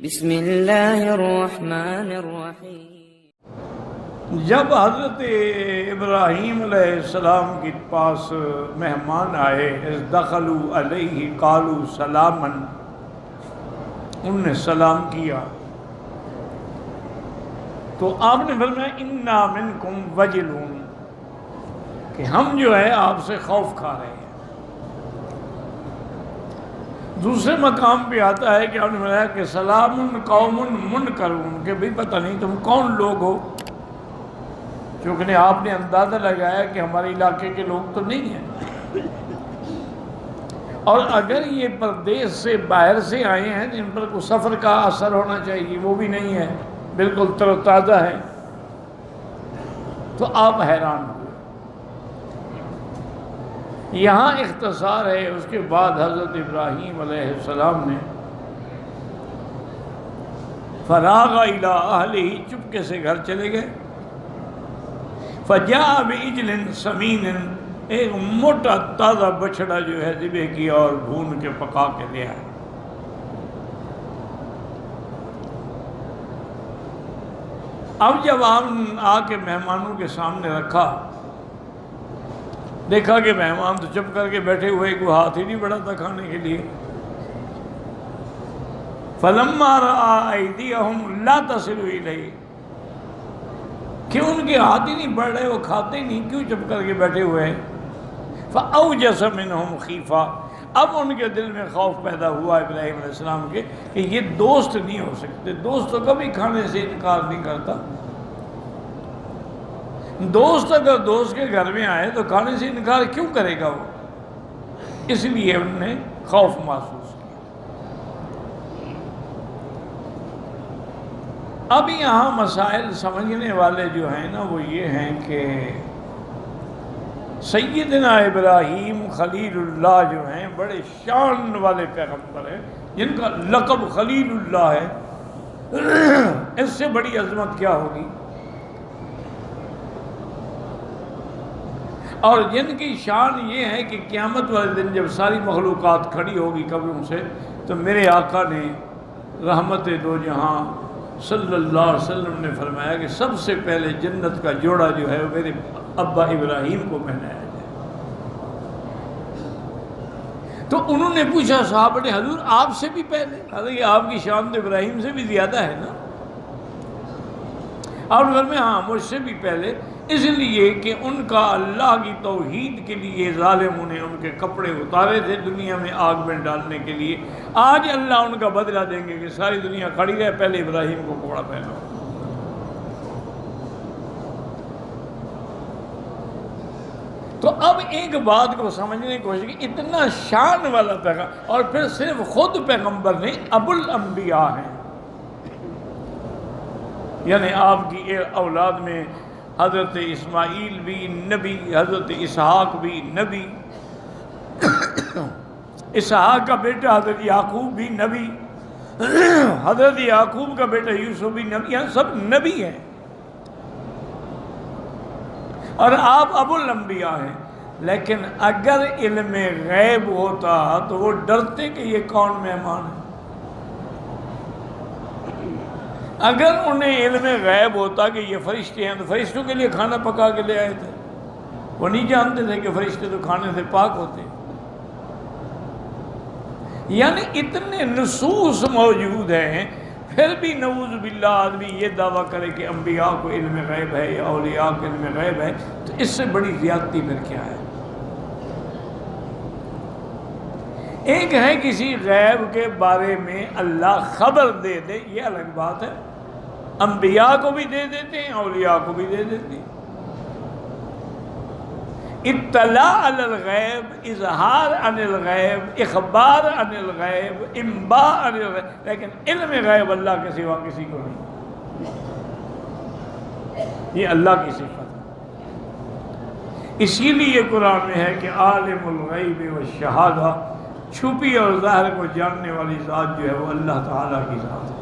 بسم اللہ الرحمن الرحیم۔ جب حضرت ابراہیم علیہ السلام کے پاس مہمان آئے، اذ دخلوا علیہ قالوا سلاما، انہوں نے سلام کیا تو آپ نے فرمایا انا منکم وجلون، کہ ہم جو ہے آپ سے خوف کھا رہے ہیں۔ دوسرے مقام پہ آتا ہے کہ آپ نے فرمایا کہ سلام قوم منکرون، کہ بھئی پتہ نہیں تم کون لوگ ہو، چونکہ آپ نے اندازہ لگایا کہ ہمارے علاقے کے لوگ تو نہیں ہیں، اور اگر یہ پردیس سے باہر سے آئے ہیں جن پر کوئی سفر کا اثر ہونا چاہیے وہ بھی نہیں ہے، بالکل تر و تازہ ہے، تو آپ حیران ہوئے۔ یہاں اختصار ہے، اس کے بعد حضرت ابراہیم علیہ السلام نے فراغ الی اہلہ، چپکے سے گھر چلے گئے، فجاء بعجل سمین، ایک موٹا تازہ بچڑا جو ہے ذبح کیا اور بھون کے پکا کے لے آئے۔ اب جب آپ آ کے مہمانوں کے سامنے رکھا، دیکھا کہ مہمان تو چپ کر کے بیٹھے ہوئے، کوئی ہاتھ ہی نہیں بڑھا تھا کھانے کے لیے۔ فلما رأى أيديهم لا تصل إليه، کہ ان کے ہاتھ ہی نہیں بڑھ رہے، وہ کھاتے ہی نہیں، کیوں چپ کر کے بیٹھے ہوئے ہیں؟ فأوجس منهم خیفہ، اب ان کے دل میں خوف پیدا ہوا ابراہیم علیہ السلام کے کہ یہ دوست نہیں ہو سکتے، دوست تو کبھی کھانے سے انکار نہیں کرتا، دوست اگر دوست کے گھر میں آئے تو کھانے سے انکار کیوں کرے گا وہ؟ اس لیے انہوں نے خوف محسوس کیا۔ اب یہاں مسائل سمجھنے والے جو ہیں نا وہ یہ ہیں کہ سیدنا ابراہیم خلیل اللہ جو ہیں بڑے شان والے پیغمبر ہیں، جن کا لقب خلیل اللہ ہے، اس سے بڑی عظمت کیا ہوگی؟ اور جن کی شان یہ ہے کہ قیامت والے دن جب ساری مخلوقات کھڑی ہوگی قبروں سے تو میرے آقا نے رحمت دو جہاں صلی اللہ علیہ وسلم نے فرمایا کہ سب سے پہلے جنت کا جوڑا جو ہے وہ میرے ابا ابراہیم کو پہنایا جائے۔ تو انہوں نے پوچھا صحابہ نے، حضور آپ سے بھی پہلے؟ حالانکہ آپ کی شان تو ابراہیم سے بھی زیادہ ہے نا۔ آپ نے فرمایا ہاں مجھ سے بھی پہلے، اس لیے کہ ان کا اللہ کی توحید کے لیے ظالموں نے ان کے کپڑے اتارے تھے دنیا میں آگ میں ڈالنے کے لیے، آج اللہ ان کا بدلہ دیں گے کہ ساری دنیا کھڑی رہے، پہلے ابراہیم کو کپڑا پہنا۔ تو اب ایک بات کو سمجھنے کی کوشش کی، اتنا شان والا پیغمبر، اور پھر صرف خود پیغمبر نہیں، ابو الانبیاء ہیں، یعنی آپ کی اولاد میں حضرت اسماعیل بھی نبی، حضرت اسحاق بھی نبی، اسحاق کا بیٹا حضرت یعقوب بھی نبی، حضرت یعقوب کا بیٹا یوسف بھی نبی، یہاں سب نبی ہیں، اور آپ ابو الانبیاء ہیں۔ لیکن اگر علم غیب ہوتا تو وہ ڈرتے کہ یہ کون مہمان ہے۔ اگر انہیں علم غیب ہوتا کہ یہ فرشتے ہیں تو فرشتوں کے لیے کھانا پکا کے لے آئے تھے، وہ نہیں جانتے تھے کہ فرشتے تو کھانے سے پاک ہوتے ہیں۔ یعنی اتنے نصوص موجود ہیں، پھر بھی نعوذ باللہ آدمی یہ دعویٰ کرے کہ انبیاء کو علم غیب ہے یا اولیاء کو علم غیب ہے، تو اس سے بڑی زیادتی پھر کیا ہے؟ ایک ہے کسی غیب کے بارے میں اللہ خبر دے دے، یہ الگ بات ہے، انبیاء کو بھی دے دیتے ہیں، اولیاء کو بھی دے دیتے ہیں۔ اطلاع علی الغیب، اظہار عن الغیب، اخبار عن الغیب، انباء عن الغیب، لیکن علم غیب اللہ کے سوا کسی کو نہیں، یہ اللہ کی صفت ہے۔ اسی لیے قرآن میں ہے کہ عالم الغیب والشہادہ، چھپی اور ظاہر کو جاننے والی ذات جو ہے وہ اللہ تعالیٰ کی ذات ہے۔